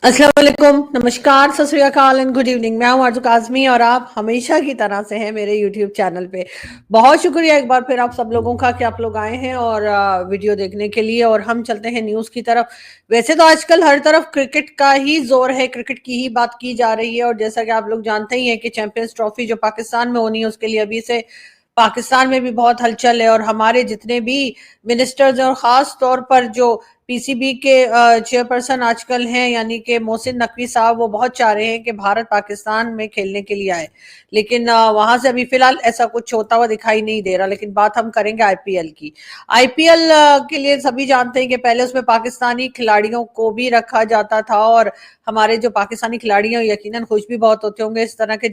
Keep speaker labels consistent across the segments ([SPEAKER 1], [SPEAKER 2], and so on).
[SPEAKER 1] अस्सलाम वालेकुम, नमस्कार, सत श्री अकाल एंड गुड इवनिंग। मैं हूं आरज़ू काज़मी और आप हमेशा की तरह से हैं मेरे यूट्यूब चैनल पे। बहुत शुक्रिया एक बार फिर आप सब लोगों का कि आप लोग आए हैं और वीडियो देखने के लिए। और हम चलते हैं न्यूज़ की तरफ। वैसे तो आजकल हर तरफ क्रिकेट का ही जोर है, क्रिकेट की ही बात की जा रही है। और जैसा कि आप लोग जानते ही हैं कि चैंपियंस ट्रॉफी जो पाकिस्तान में होनी है उसके लिए अभी से पाकिस्तान में भी बहुत हलचल है। और हमारे जितने भी मिनिस्टर्स हैं और ख़ास तौर पर जो पीसीबी के चेयरपर्सन आजकल हैं यानी कि मोहसिन नकवी साहब, वो बहुत चाह रहे हैं कि भारत पाकिस्तान में खेलने के लिए आए। लेकिन वहां से अभी फिलहाल ऐसा कुछ होता हुआ दिखाई नहीं दे रहा। लेकिन बात हम करेंगे आईपीएल की। आईपीएल के लिए सभी जानते हैं कि पहले उसमें पाकिस्तानी खिलाड़ियों को भी रखा जाता था। और हमारे जो पाकिस्तानी खिलाड़ी हैं यकीनन खुश भी बहुत होते होंगे इस तरह के।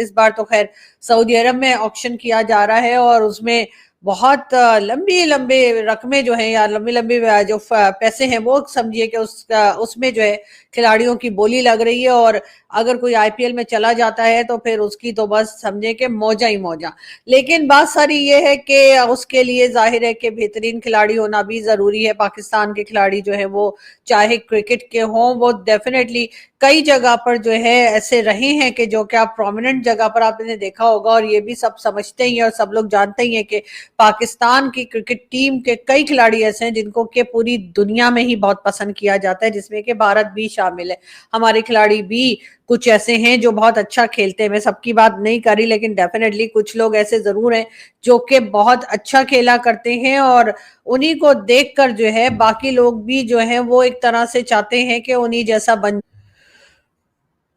[SPEAKER 1] इस बार तो खैर सऊदी अरब में ऑक्शन किया जा रहा है और उसमें बहुत लंबी लंबे रकमें जो हैं या लंबी लंबी जो पैसे हैं वो समझिए कि उसमें जो है खिलाड़ियों की बोली लग रही है। और अगर कोई आईपीएल में चला जाता है तो फिर उसकी तो बस समझे कि मौजा ही मौजा। लेकिन बात सारी ये है कि उसके लिए जाहिर है कि बेहतरीन खिलाड़ी होना भी जरूरी है। पाकिस्तान के खिलाड़ी जो है वो चाहे क्रिकेट के हों, वो डेफिनेटली कई जगह पर जो है ऐसे रहे हैं कि जो कि आप प्रोमिनेंट जगह पर आपने देखा होगा। और ये भी सब समझते ही हैं और सब लोग जानते ही हैं कि पाकिस्तान की क्रिकेट टीम के कई खिलाड़ी ऐसे हैं जिनको कि पूरी दुनिया में ही बहुत पसंद किया जाता है, जिसमें कि भारत भी शामिल है। हमारे खिलाड़ी भी कुछ ऐसे हैं जो बहुत अच्छा खेलते हैं। मैं सबकी बात नहीं करी लेकिन डेफिनेटली कुछ लोग ऐसे जरूर हैं जो कि बहुत अच्छा खेला करते हैं। और उन्हीं को देखकर जो है बाकी लोग भी जो है वो एक तरह से चाहते हैं कि उन्हीं जैसा बन।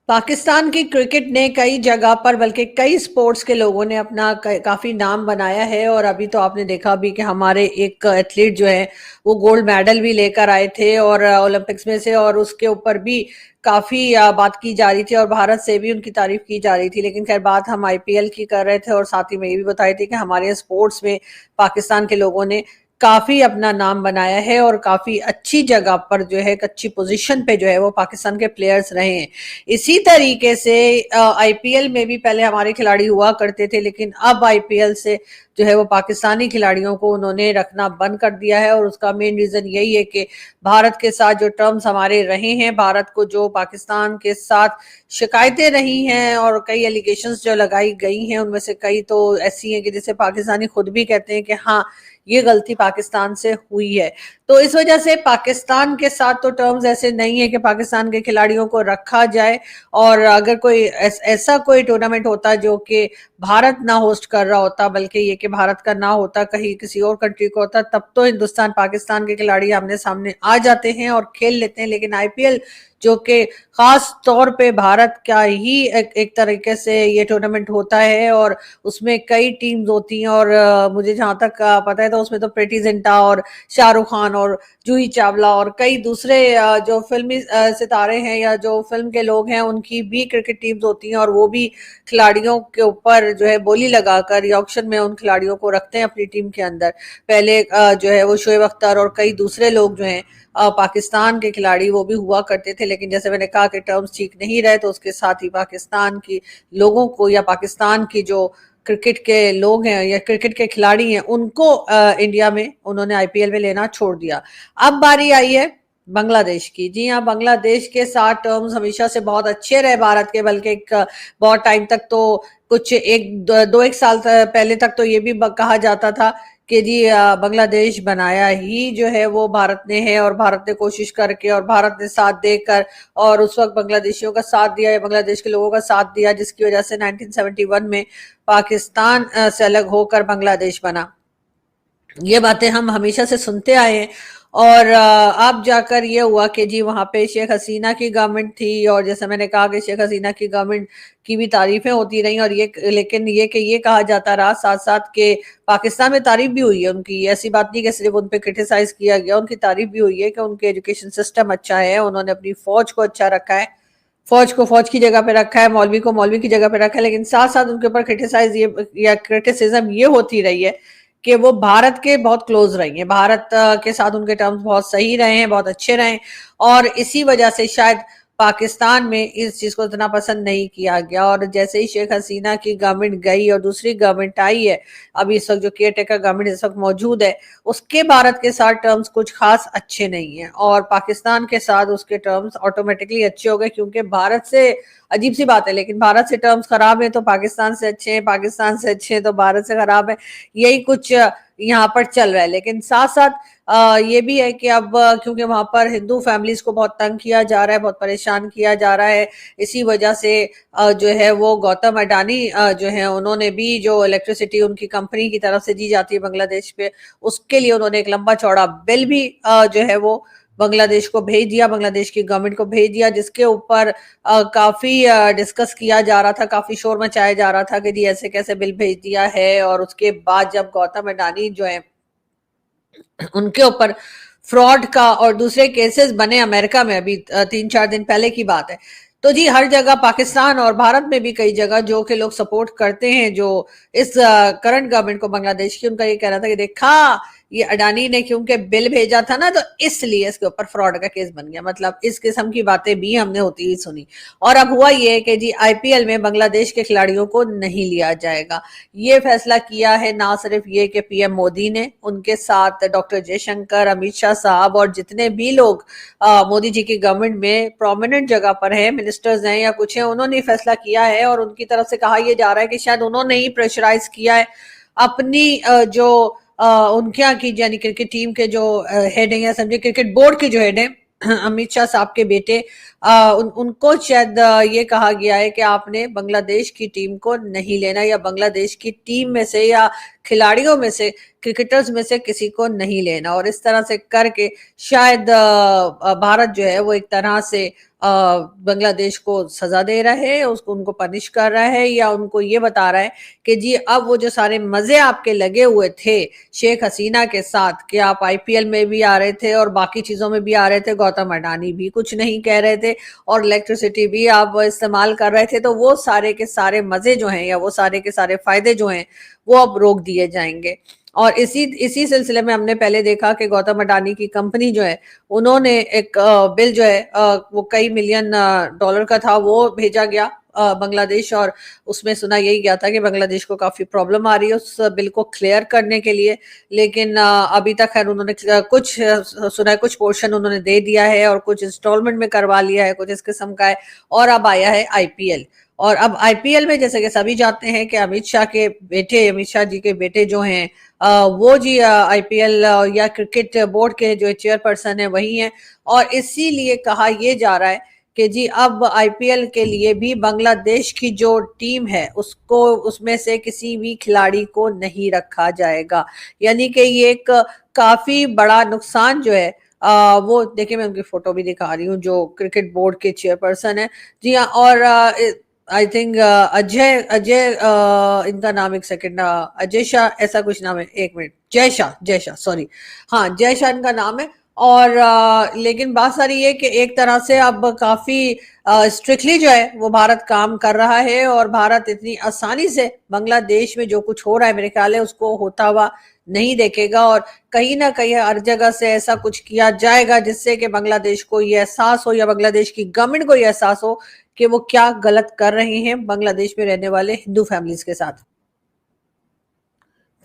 [SPEAKER 1] पाकिस्तान की क्रिकेट ने कई जगह पर बल्कि कई स्पोर्ट्स के लोगों ने अपना काफी नाम बनाया है। और अभी तो आपने देखा भी कि हमारे एक एथलीट जो है वो गोल्ड मेडल भी लेकर आए थे और ओलंपिक्स में से। और उसके ऊपर भी काफी बात की जा रही थी और भारत से भी उनकी तारीफ की जा रही थी। लेकिन खैर बात हम आईपीएल की कर रहे थे और साथ ही में ये भी बताई थी कि हमारे स्पोर्ट्स में पाकिस्तान के लोगों ने काफी अपना नाम बनाया है और काफी अच्छी जगह पर जो है एक अच्छी पोजीशन पे जो है वो पाकिस्तान के प्लेयर्स रहे हैं। इसी तरीके से आईपीएल में भी पहले हमारे खिलाड़ी हुआ करते थे लेकिन अब आईपीएल से जो है वो पाकिस्तानी खिलाड़ियों को उन्होंने रखना बंद कर दिया है। और उसका मेन रीजन यही है कि भारत के साथ जो टर्म्स हमारे रहे हैं, भारत को जो पाकिस्तान के साथ शिकायतें रही हैं और कई एलिगेशंस जो लगाई गई हैं उनमें से कई तो ऐसी हैं कि जिसे पाकिस्तानी खुद भी कहते हैं कि हाँ ये गलती पाकिस्तान से हुई है। तो इस वजह से पाकिस्तान के साथ तो टर्म्स ऐसे नहीं है कि पाकिस्तान के खिलाड़ियों को रखा जाए। और अगर कोई ऐसा कोई टूर्नामेंट होता जो कि भारत ना होस्ट कर रहा होता बल्कि ये कि भारत का ना होता कहीं किसी और कंट्री को होता, तब तो हिंदुस्तान पाकिस्तान के खिलाड़ी आमने सामने आ जाते हैं और खेल लेते हैं। लेकिन आईपीएल जो कि खास तौर पे भारत का ही एक तरीके से ये टूर्नामेंट होता है और उसमें कई टीम्स होती हैं। और मुझे जहां तक पता है तो उसमें तो प्रीति जिंटा और शाहरुख खान और जूही चावला और कई दूसरे जो फिल्मी सितारे हैं या जो फिल्म के लोग हैं उनकी भी क्रिकेट टीम्स होती हैं। और वो भी खिलाड़ियों के ऊपर जो है बोली लगाकर या ऑक्शन में उन खिलाड़ियों को रखते हैं अपनी टीम के अंदर। पहले जो है वो शोएब अख्तर और कई दूसरे लोग जो हैं पाकिस्तान के खिलाड़ी वो भी हुआ करते थे। लेकिन जैसे मैंने कहा कि टर्म्स ठीक नहीं रहे तो उसके साथ ही पाकिस्तान की लोगों को या पाकिस्तान की जो क्रिकेट के लोग हैं या क्रिकेट के खिलाड़ी हैं उनको इंडिया में उन्होंने आईपीएल में लेना छोड़ दिया। अब बारी आई है बांग्लादेश की। जी हाँ, बांग्लादेश के साथ टर्म्स हमेशा से बहुत अच्छे रहे भारत के, बल्कि एक बहुत टाइम तक तो कुछ एक साल पहले तक तो ये भी कहा जाता था कि जी बांग्लादेश बनाया ही जो है वो भारत ने है और भारत ने कोशिश करके और भारत ने साथ देकर और उस वक्त बांग्लादेशियों का साथ दिया या बांग्लादेश के लोगों का साथ दिया, जिसकी वजह से 1971 में पाकिस्तान से अलग होकर बांग्लादेश बना। ये बातें हम हमेशा से सुनते आए हैं। और अब जाकर ये हुआ कि जी वहां पे शेख हसीना की गवर्नमेंट थी और जैसे मैंने कहा कि शेख हसीना की गवर्नमेंट की भी तारीफें होती रही। और ये लेकिन ये कि ये कहा जाता रहा साथ साथ के पाकिस्तान में तारीफ भी हुई है उनकी। ऐसी बात नहीं कि सिर्फ उन पे क्रिटिसाइज किया गया, उनकी तारीफ भी हुई है कि उनके एजुकेशन सिस्टम अच्छा है, उन्होंने अपनी फौज को अच्छा रखा है, फौज को फौज की जगह पे रखा है, मौलवी को मौलवी की जगह पे रखा है। लेकिन साथ साथ उनके ऊपर क्रिटिसाइज ये या क्रिटिसिज्म ये होती रही है कि वो भारत के बहुत क्लोज रही हैं, भारत के साथ उनके टर्म्स बहुत सही रहे हैं, बहुत अच्छे रहे। और इसी वजह से शायद पाकिस्तान में इस चीज को इतना पसंद नहीं किया गया। और जैसे ही शेख हसीना की गवर्नमेंट गई और दूसरी गवर्नमेंट आई है, अभी इस वक्त जो केयर टेकर गवर्नमेंट इस वक्त मौजूद है, उसके भारत के साथ टर्म्स कुछ खास अच्छे नहीं है और पाकिस्तान के साथ उसके टर्म्स ऑटोमेटिकली अच्छे हो गए, क्योंकि भारत से, अजीब सी बात है लेकिन भारत से टर्म्स खराब है तो पाकिस्तान से अच्छे हैं, पाकिस्तान से अच्छे हैं तो भारत से खराब है, यही कुछ यहाँ पर चल रहा है। लेकिन साथ साथ ये भी है कि अब क्योंकि वहां पर हिंदू फैमिलीज को बहुत तंग किया जा रहा है, बहुत परेशान किया जा रहा है, इसी वजह से जो है वो गौतम अडानी जो है उन्होंने भी जो इलेक्ट्रिसिटी उनकी कंपनी की तरफ से दी जाती है बांग्लादेश पे, उसके लिए उन्होंने एक लंबा चौड़ा बिल भी जो है वो बांग्लादेश को भेज दिया, बांग्लादेश की गवर्नमेंट को भेज दिया, जिसके ऊपर काफी डिस्कस किया जा रहा था, काफी शोर मचाया जा रहा था कि जी ऐसे कैसे बिल भेज दिया है। और उसके बाद जब गौतम अडानी जो है उनके ऊपर फ्रॉड का और दूसरे केसेस बने अमेरिका में, अभी 3-4 दिन पहले की बात है, तो जी हर जगह पाकिस्तान और भारत में भी कई जगह जो कि लोग सपोर्ट करते हैं जो इस करंट गवर्नमेंट को बांग्लादेश की, उनका ये कहना था कि देखा ये अडानी ने क्योंकि बिल भेजा था ना तो इसलिए इसके ऊपर फ्रॉड का केस बन गया। मतलब इस किस्म की बातें भी हमने होती ही सुनी। और अब हुआ ये कि जी आईपीएल में बांग्लादेश के खिलाड़ियों को नहीं लिया जाएगा। ये फैसला किया है ना सिर्फ ये कि पीएम मोदी ने, उनके साथ डॉक्टर जयशंकर, अमित शाह साहब और जितने भी लोग मोदी जी की गवर्नमेंट में प्रोमिनेंट जगह पर हैं, मिनिस्टर्स हैं या कुछ हैं, उन्होंने फैसला किया है। और उनकी तरफ से कहा यह जा रहा है कि शायद उन्होंने ही प्रेशराइज किया है अपनी जो उनके यहाँ की यानी क्रिकेट टीम के जो हेड है या समझे क्रिकेट बोर्ड के जो हेड है अमित शाह साहब के बेटे, उनको शायद ये कहा गया है कि आपने बांग्लादेश की टीम को नहीं लेना या बांग्लादेश की टीम में से या खिलाड़ियों में से, क्रिकेटर्स में से किसी को नहीं लेना। और इस तरह से करके शायद भारत जो है वो एक तरह से बांग्लादेश को सजा दे रहा है, उसको उनको पनिश कर रहा है या उनको ये बता रहा है कि जी अब वो जो सारे मजे आपके लगे हुए थे शेख हसीना के साथ कि आप आईपीएल में भी आ रहे थे और बाकी चीजों में भी आ रहे थे, गौतम अडानी भी कुछ नहीं कह रहे थे और इलेक्ट्रिसिटी भी आप इस्तेमाल कर रहे थे, तो वो सारे के सारे मजे जो हैं या वो सारे के सारे फायदे जो हैं वो अब रोक दिए जाएंगे। और इसी सिलसिले में हमने पहले देखा कि गौतम अडानी की कंपनी जो है उन्होंने एक बिल जो है वो कई मिलियन डॉलर का था, वो भेजा गया बांग्लादेश। और उसमें सुना यही गया था कि बांग्लादेश को काफी प्रॉब्लम आ रही है उस बिल को क्लियर करने के लिए, लेकिन अभी तक खैर उन्होंने कुछ सुना है, कुछ पोर्शन उन्होंने दे दिया है और कुछ इंस्टॉलमेंट में करवा लिया है, कुछ इस किस्म का है। और अब आया है आईपीएल, और अब आईपीएल में जैसे कि सभी जानते हैं कि अमित शाह के बेटे, अमित शाह जी के बेटे जो हैं वो जी आईपीएल या क्रिकेट बोर्ड के जो चेयरपर्सन है वही हैं। और इसीलिए कहा यह जा रहा है कि जी अब आईपीएल के लिए भी बांग्लादेश की जो टीम है उसको, उसमें से किसी भी खिलाड़ी को नहीं रखा जाएगा। यानी कि ये एक काफी बड़ा नुकसान जो है वो देखिए, मैं उनकी फोटो भी दिखा रही हूँ जो क्रिकेट बोर्ड के चेयरपर्सन है। जी हाँ, और आई थिंक अजय अजय इनका नाम, एक सेकंड, अजय शाह ऐसा कुछ नाम है, एक मिनट, जय शाह सॉरी, हाँ जय शाह इनका नाम है। और लेकिन बात सारी ये कि एक तरह से अब काफी स्ट्रिक्टली जो है वो भारत काम कर रहा है और भारत इतनी आसानी से बांग्लादेश में जो कुछ हो रहा है मेरे ख्याल है उसको होता हुआ नहीं देखेगा। और कहीं ना कहीं हर जगह से ऐसा कुछ किया जाएगा जिससे कि बांग्लादेश को ये एहसास हो या बांग्लादेश की गवर्नमेंट को ये एहसास हो कि वो क्या गलत कर रहे हैं बांग्लादेश में रहने वाले हिंदू फैमिलीज के साथ।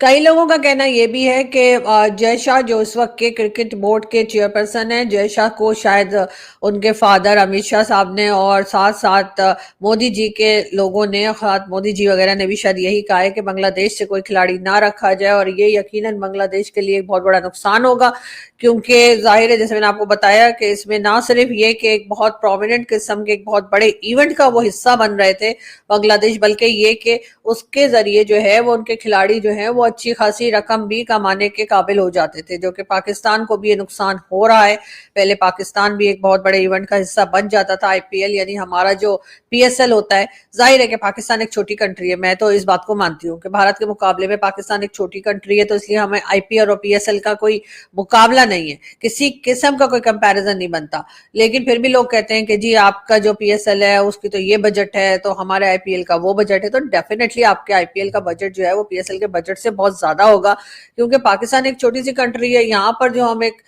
[SPEAKER 1] कई लोगों का कहना यह भी है कि जय शाह जो इस वक्त के क्रिकेट बोर्ड के चेयरपर्सन हैं, जय शाह को शायद उनके फादर अमित शाह साहब ने और साथ साथ मोदी जी के लोगों ने, खास मोदी जी वगैरह ने भी शायद यही कहा है कि बांग्लादेश से कोई खिलाड़ी ना रखा जाए। और ये यकीनन बांग्लादेश के लिए एक बहुत बड़ा नुकसान होगा, क्योंकि जाहिर है जैसे मैंने आपको बताया कि इसमें ना सिर्फ ये कि एक बहुत प्रोमिनेंट किस्म के एक बहुत बड़े इवेंट का वो हिस्सा बन रहे थे बांग्लादेश, बल्कि ये कि उसके जरिए जो है वो उनके खिलाड़ी जो है वो अच्छी खासी रकम भी कमाने के काबिल हो जाते थे, जो कि पाकिस्तान को भी ये नुकसान हो रहा है। पहले पाकिस्तान भी एक बहुत बड़े इवेंट का हिस्सा बन जाता था आईपीएल, यानी हमारा जो पीएसएल होता है। जाहिर है कि पाकिस्तान एक छोटी कंट्री है, मैं तो इस बात को मानती हूँ कि भारत के मुकाबले में पाकिस्तान एक छोटी कंट्री है, तो इसलिए हमें आईपीएल और पीएसएल का कोई मुकाबला नहीं है, किसी किस्म का कोई कंपैरिजन नहीं बनता। लेकिन फिर भी लोग कहते हैं कि जी आपका जो पीएसएल है उसकी तो ये बजट है, तो हमारे आईपीएल का वो बजट है, तो डेफिनेटली आपके आईपीएल का बजट जो है वो पीएसएल के बजट से बहुत ज्यादा होगा, क्योंकि पाकिस्तान एक छोटी सी कंट्री है। यहाँ पर जो हम एक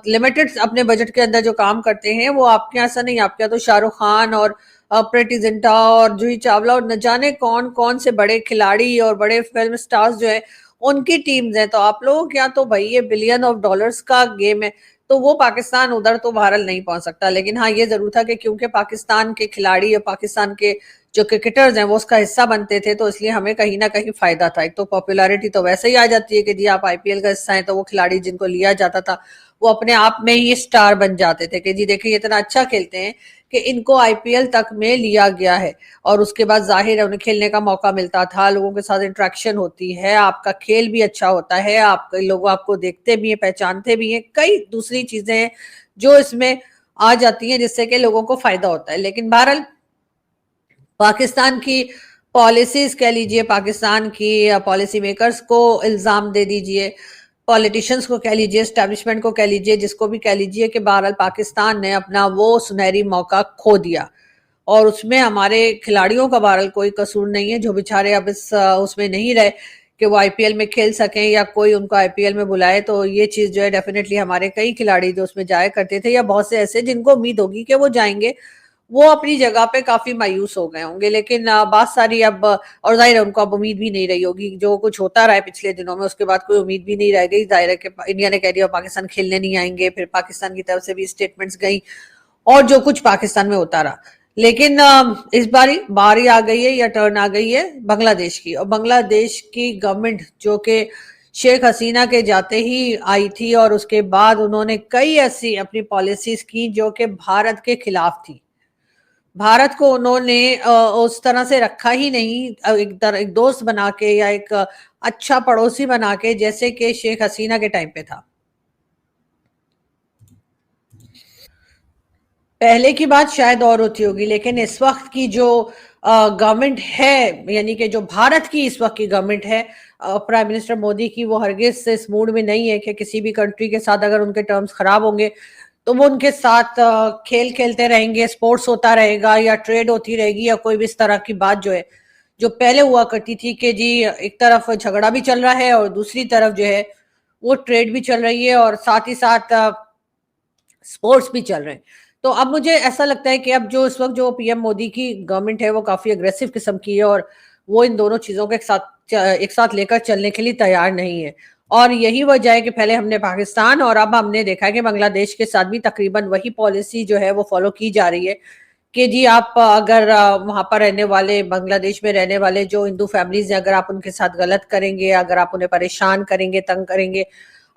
[SPEAKER 1] लिमिटेड अपने बजट के अंदर जो काम करते हैं वो आपके यहाँ ऐसा नहीं। आपके यहाँ तो शाहरुख खान और प्रीति जिंटा और जूही चावला और न जाने कौन कौन से बड़े खिलाड़ी और बड़े फिल्म स्टार्स जो है उनकी टीम्स हैं। तो आप लोगों के यहाँ तो भाई ये बिलियन ऑफ डॉलर्स का गेम है, तो वो पाकिस्तान उधर तो बहरहाल नहीं पहुंच सकता। लेकिन हाँ, ये जरूर था कि क्योंकि पाकिस्तान के खिलाड़ी और पाकिस्तान के जो क्रिकेटर्स हैं वो उसका हिस्सा बनते थे, तो इसलिए हमें कहीं ना कहीं फायदा था। एक तो पॉपुलैरिटी तो वैसे ही आ जाती है कि जी आप आईपीएल का हिस्सा हैं, तो वो खिलाड़ी जिनको लिया जाता था वो अपने आप में ही स्टार बन जाते थे कि जी देखिए इतना अच्छा खेलते हैं कि इनको आईपीएल तक में लिया गया है। और उसके बाद जाहिर है उन्हें खेलने का मौका मिलता था, लोगों के साथ इंटरेक्शन होती है, आपका खेल भी अच्छा होता है, आप लोग आपको देखते भी हैं, पहचानते भी हैं, कई दूसरी चीजें हैं जो इसमें आ जाती हैं जिससे कि लोगों को फायदा होता है। लेकिन बहरहाल पाकिस्तान की पॉलिसीज कह लीजिए, पाकिस्तान की पॉलिसी मेकर्स को इल्जाम दे दीजिए, पॉलिटिशियंस को कह लीजिए, एस्टेब्लिशमेंट को कह लीजिए, जिसको भी कह लीजिए, कि बहरहाल पाकिस्तान ने अपना वो सुनहरी मौका खो दिया। और उसमें हमारे खिलाड़ियों का बहरहाल कोई कसूर नहीं है, जो बेचारे अब इस उसमें नहीं रहे कि वो आईपीएल में खेल सकें या कोई उनको आईपीएल में बुलाए। तो ये चीज जो है डेफिनेटली हमारे कई खिलाड़ी जो उसमें जाया करते थे या बहुत से ऐसे जिनको उम्मीद होगी कि वो जाएंगे, वो अपनी जगह पे काफी मायूस हो गए होंगे। लेकिन बात सारी अब और जाहिर है उनको अब उम्मीद भी नहीं रही होगी, जो कुछ होता रहा है पिछले दिनों में उसके बाद कोई उम्मीद भी नहीं रह गई। जाहिर है कि इंडिया ने कह दिया पाकिस्तान खेलने नहीं आएंगे, फिर पाकिस्तान की तरफ से भी स्टेटमेंट्स गई और जो कुछ पाकिस्तान में होता रहा। लेकिन इस बारी आ गई है या टर्न आ गई है बांग्लादेश की, और बांग्लादेश की गवर्नमेंट जो कि शेख हसीना के जाते ही आई थी और उसके बाद उन्होंने कई ऐसी अपनी पॉलिसीज की जो कि भारत के खिलाफ थी। भारत को उन्होंने उस तरह से रखा ही नहीं, एक दोस्त बना के या एक अच्छा पड़ोसी बना के, जैसे कि शेख हसीना के टाइम पे था। पहले की बात शायद और होती होगी, लेकिन इस वक्त की जो गवर्नमेंट है, यानी कि जो भारत की इस वक्त की गवर्नमेंट है प्राइम मिनिस्टर मोदी की, वो हरगिज से इस मूड में नहीं है कि किसी भी कंट्री के साथ अगर उनके टर्म्स खराब होंगे तो वो उनके साथ खेल खेलते रहेंगे, स्पोर्ट्स होता रहेगा या ट्रेड होती रहेगी या कोई भी इस तरह की बात जो है, जो पहले हुआ करती थी कि जी एक तरफ झगड़ा भी चल रहा है और दूसरी तरफ जो है वो ट्रेड भी चल रही है और साथ ही साथ स्पोर्ट्स भी चल रहे हैं। तो अब मुझे ऐसा लगता है कि अब जो इस वक्त जो पीएम मोदी की गवर्नमेंट है वो काफी अग्रेसिव किस्म की है और वो इन दोनों चीजों को एक साथ लेकर चलने के लिए तैयार नहीं है। और यही वजह है कि पहले हमने पाकिस्तान और अब हमने देखा है कि बांग्लादेश के साथ भी तकरीबन वही पॉलिसी जो है वो फॉलो की जा रही है कि जी आप अगर वहां पर रहने वाले, बांग्लादेश में रहने वाले जो हिंदू फैमिलीज हैं, अगर आप उनके साथ गलत करेंगे, अगर आप उन्हें परेशान करेंगे, तंग करेंगे,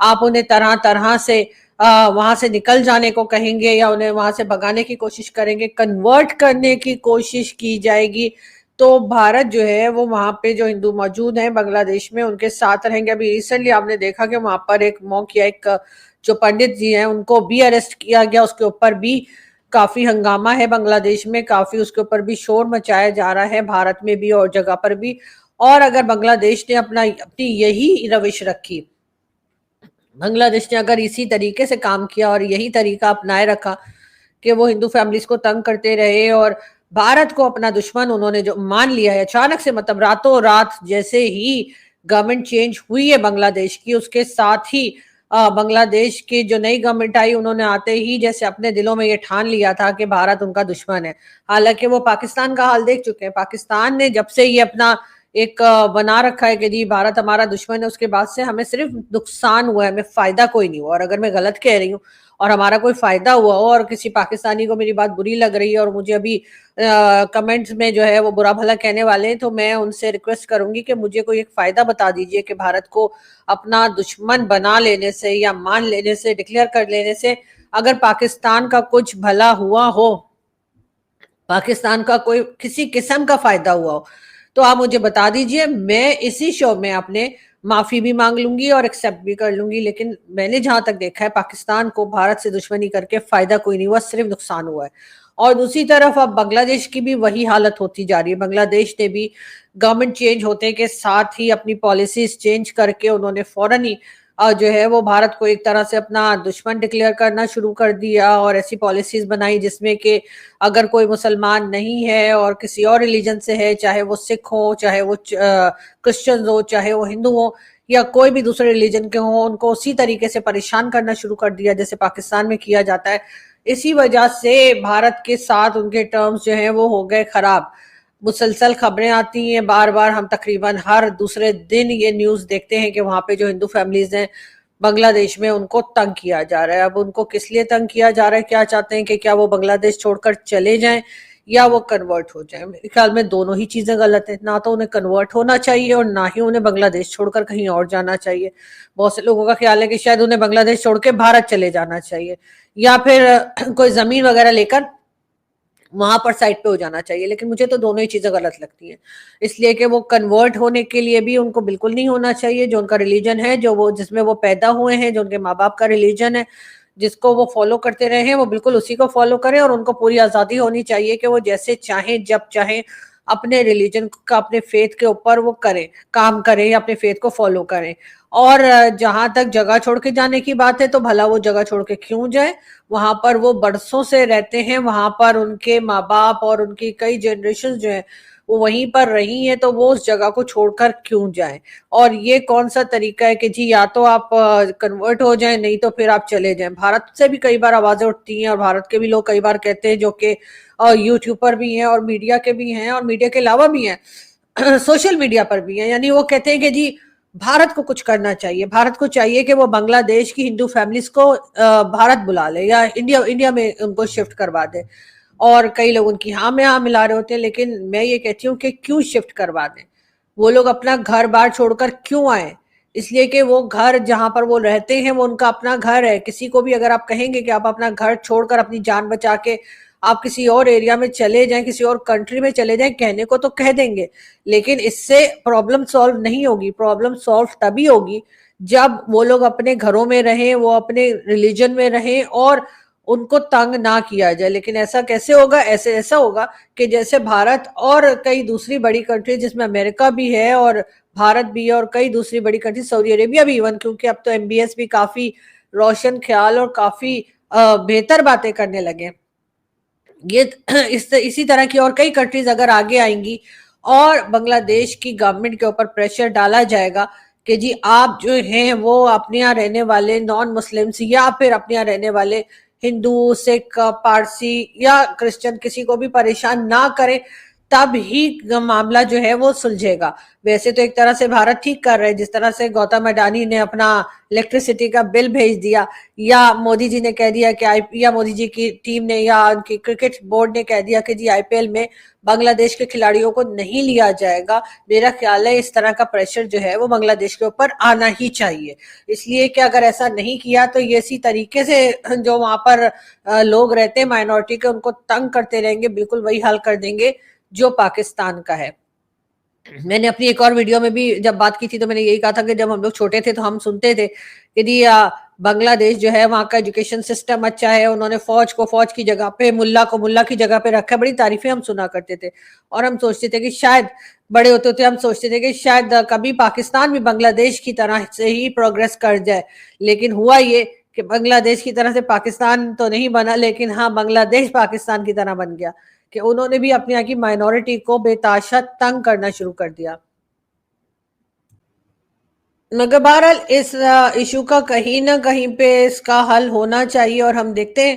[SPEAKER 1] आप उन्हें तरह तरह से वहां से निकल जाने को कहेंगे या उन्हें वहां से भगाने की कोशिश करेंगे, कन्वर्ट करने की कोशिश की जाएगी, तो भारत जो है वो वहां पे जो हिंदू मौजूद हैं बांग्लादेश में उनके साथ रहेंगे। अभी रिसेंटली आपने देखा कि वहां पर एक मौक या एक जो पंडित जी हैं उनको भी अरेस्ट किया गया, उसके ऊपर भी काफी हंगामा है बांग्लादेश में, काफी उसके ऊपर भी शोर मचाया जा रहा है, भारत में भी और जगह पर भी। और अगर बांग्लादेश ने अपनी यही रविश रखी, बांग्लादेश ने अगर इसी तरीके से काम किया और यही तरीका अपनाए रखा कि वो हिंदू फैमिलीज को तंग करते रहे और भारत को अपना दुश्मन उन्होंने जो मान लिया है अचानक से, मतलब रातों रात जैसे ही गवर्नमेंट चेंज हुई है बांग्लादेश की, उसके साथ ही बांग्लादेश की जो नई गवर्नमेंट आई उन्होंने आते ही जैसे अपने दिलों में ये ठान लिया था कि भारत उनका दुश्मन है। हालांकि वो पाकिस्तान का हाल देख चुके हैं। पाकिस्तान ने जब से ये अपना एक बना रखा है कि जी भारत हमारा दुश्मन है, उसके बाद से हमें सिर्फ नुकसान हुआ है, हमें फायदा कोई नहीं हुआ। और अगर मैं गलत कह रही हूँ और हमारा कोई फायदा हुआ हो और किसी पाकिस्तानी को मेरी बात बुरी लग रही है और मुझे अभी कमेंट्स में जो है वो बुरा भला कहने वाले हैं, तो मैं उनसे रिक्वेस्ट करूंगी कि मुझे कोई एक फायदा बता दीजिए कि भारत को अपना दुश्मन बना लेने से या मान लेने से, डिक्लेयर कर लेने से अगर पाकिस्तान का कुछ भला हुआ हो, पाकिस्तान का कोई किसी किस्म का फायदा हुआ हो, तो आप मुझे बता दीजिए। मैं इसी शो में अपने माफी भी मांग लूंगी और एक्सेप्ट भी कर लूंगी। लेकिन मैंने जहां तक देखा है पाकिस्तान को भारत से दुश्मनी करके फायदा कोई नहीं हुआ, सिर्फ नुकसान हुआ है। और दूसरी तरफ अब बांग्लादेश की भी वही हालत होती जा रही है। बांग्लादेश ने भी गवर्नमेंट चेंज होते के साथ ही अपनी पॉलिसीज चेंज करके उन्होंने फौरन ही जो है वो भारत को एक तरह से अपना दुश्मन डिक्लेयर करना शुरू कर दिया और ऐसी पॉलिसीज बनाई जिसमें कि अगर कोई मुसलमान नहीं है और किसी और रिलीजन से है, चाहे वो सिख हो, चाहे वो क्रिश्चियन हो, चाहे वो हिंदू हो या कोई भी दूसरे रिलीजन के हो, उनको उसी तरीके से परेशान करना शुरू कर दिया जैसे पाकिस्तान में किया जाता है। इसी वजह से भारत के साथ उनके टर्म्स जो है वो हो गए खराब। मुसलसल खबरें आती हैं बार बार, हम तकरीबन हर दूसरे दिन ये न्यूज देखते हैं कि वहां पे जो हिंदू फैमिलीज हैं बांग्लादेश में उनको तंग किया जा रहा है। अब उनको किस लिए तंग किया जा रहा है, क्या चाहते हैं कि क्या वो बांग्लादेश छोड़कर चले जाएं या वो कन्वर्ट हो जाएं? मेरे ख्याल में दोनों ही चीजें गलत है। ना तो उन्हें कन्वर्ट होना चाहिए और ना ही उन्हें बांग्लादेश छोड़कर कहीं और जाना चाहिए। बहुत से लोगों का ख्याल है कि शायद उन्हें बांग्लादेश छोड़ के भारत चले जाना चाहिए या फिर कोई जमीन वगैरह लेकर वहां पर साइड पे हो जाना चाहिए, लेकिन मुझे तो दोनों ही चीजें गलत लगती हैं। इसलिए कि वो कन्वर्ट होने के लिए भी उनको बिल्कुल नहीं होना चाहिए। जो उनका रिलीजन है, जो वो जिसमें वो पैदा हुए हैं, जो उनके माँ बाप का रिलीजन है, जिसको वो फॉलो करते रहे हैं, वो बिल्कुल उसी को फॉलो करें और उनको पूरी आजादी होनी चाहिए कि वो जैसे चाहें जब चाहें अपने रिलीजन का, अपने फेथ के ऊपर वो करें, काम करें या अपने फेथ को फॉलो करें। और जहां तक जगह छोड़ के जाने की बात है तो भला वो जगह छोड़ के क्यों जाए? वहां पर वो बरसों से रहते हैं, वहां पर उनके माँ बाप और उनकी कई जनरेशन जो है वो वहीं पर रही हैं, तो वो उस जगह को छोड़कर क्यों जाएं? और ये कौन सा तरीका है कि जी या तो आप कन्वर्ट हो जाएं, नहीं तो फिर आप चले जाएं? भारत से भी कई बार आवाजें उठती हैं और भारत के भी लोग कई बार कहते हैं, जो कि यूट्यूब पर भी हैं और मीडिया के भी हैं और मीडिया के अलावा भी हैं सोशल मीडिया पर भी हैं। यानी वो कहते हैं कि जी भारत को कुछ करना चाहिए, भारत को चाहिए कि वो बांग्लादेश की हिंदू फैमिलीज को भारत बुला ले या इंडिया इंडिया में उनको शिफ्ट करवा दे। और कई लोग उनकी हाँ में हाँ मिला रहे होते हैं, लेकिन मैं ये कहती हूँ कि क्यों शिफ्ट करवा दें? वो लोग अपना घर बार छोड़कर क्यों आए? इसलिए कि वो घर जहां पर वो रहते हैं वो उनका अपना घर है। किसी को भी अगर आप कहेंगे कि आप अपना घर छोड़कर अपनी जान बचा के आप किसी और एरिया में चले जाएं, किसी और कंट्री में चले जाएं, कहने को तो कह देंगे, लेकिन इससे प्रॉब्लम सॉल्व नहीं होगी। प्रॉब्लम सॉल्व तभी होगी जब वो लोग अपने घरों में रहें, वो अपने रिलीजन में रहें और उनको तंग ना किया जाए। लेकिन ऐसा कैसे होगा? ऐसा होगा कि जैसे भारत और कई दूसरी बड़ी कंट्री, जिसमें अमेरिका भी है और भारत भी है और कई दूसरी बड़ी कंट्री, सऊदी अरेबिया भी इवन, क्योंकि अब तो एमबीएस भी काफी रोशन ख्याल और काफी बेहतर बातें करने लगे। ये इसी तरह की और कई कंट्रीज अगर आगे आएंगी और बांग्लादेश की गवर्नमेंट के ऊपर प्रेशर डाला जाएगा कि जी आप जो हैं वो अपने यहाँ रहने वाले नॉन मुस्लिम्स या फिर अपने यहाँ रहने वाले हिंदू, सिख, पारसी या क्रिश्चियन किसी को भी परेशान ना करें, तब ही मामला जो है वो सुलझेगा। वैसे तो एक तरह से भारत ठीक कर रहे हैं, जिस तरह से गौतम अडानी ने अपना इलेक्ट्रिसिटी का बिल भेज दिया, या मोदी जी ने कह दिया कि या मोदी जी की टीम ने या उनकी क्रिकेट बोर्ड ने कह दिया कि जी आईपीएल में बांग्लादेश के खिलाड़ियों को नहीं लिया जाएगा। मेरा ख्याल है इस तरह का प्रेशर जो है वो बांग्लादेश के ऊपर आना ही चाहिए। इसलिए कि अगर ऐसा नहीं किया तो ये इसी तरीके से जो वहां पर लोग रहते हैं माइनॉरिटी के, उनको तंग करते रहेंगे, बिल्कुल वही हाल कर देंगे जो पाकिस्तान का है। मैंने अपनी एक और वीडियो में भी जब बात की थी तो मैंने यही कहा था कि जब हम लोग छोटे थे तो हम सुनते थे कि जी बांग्लादेश जो है वहाँ का एजुकेशन सिस्टम अच्छा है, उन्होंने फौज को फौज की जगह पे, मुल्ला को मुल्ला की जगह पे रखा है, बड़ी तारीफें हम सुना करते थे। और हम सोचते थे कि शायद बड़े होते होते हम सोचते थे कि शायद कभी पाकिस्तान भी बांग्लादेश की तरह से ही प्रोग्रेस कर जाए। लेकिन हुआ ये कि बांग्लादेश की तरह से पाकिस्तान तो नहीं बना, लेकिन हाँ बांग्लादेश पाकिस्तान की तरह बन गया कि उन्होंने भी अपने यहाँ की माइनॉरिटी को बेताशा तंग करना शुरू कर दिया। मगर बहरहाल इस इशू का कहीं ना कहीं पे इसका हल होना चाहिए। और हम देखते हैं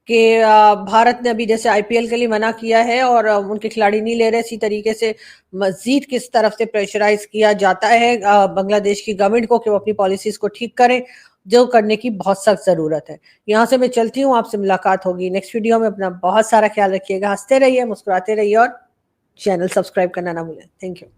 [SPEAKER 1] कि भारत ने अभी जैसे आईपीएल के लिए मना किया है और उनके खिलाड़ी नहीं ले रहे, इसी तरीके से मजीद किस तरफ से प्रेशराइज किया जाता है बांग्लादेश की गवर्नमेंट को कि वो अपनी पॉलिसीज को ठीक करें, जो करने की बहुत सख्त जरूरत है। यहाँ से मैं चलती हूँ, आपसे मुलाकात होगी नेक्स्ट वीडियो में। अपना बहुत सारा ख्याल रखिएगा, हंसते रहिए, मुस्कुराते रहिए और चैनल सब्सक्राइब करना ना भूलें। Thank you.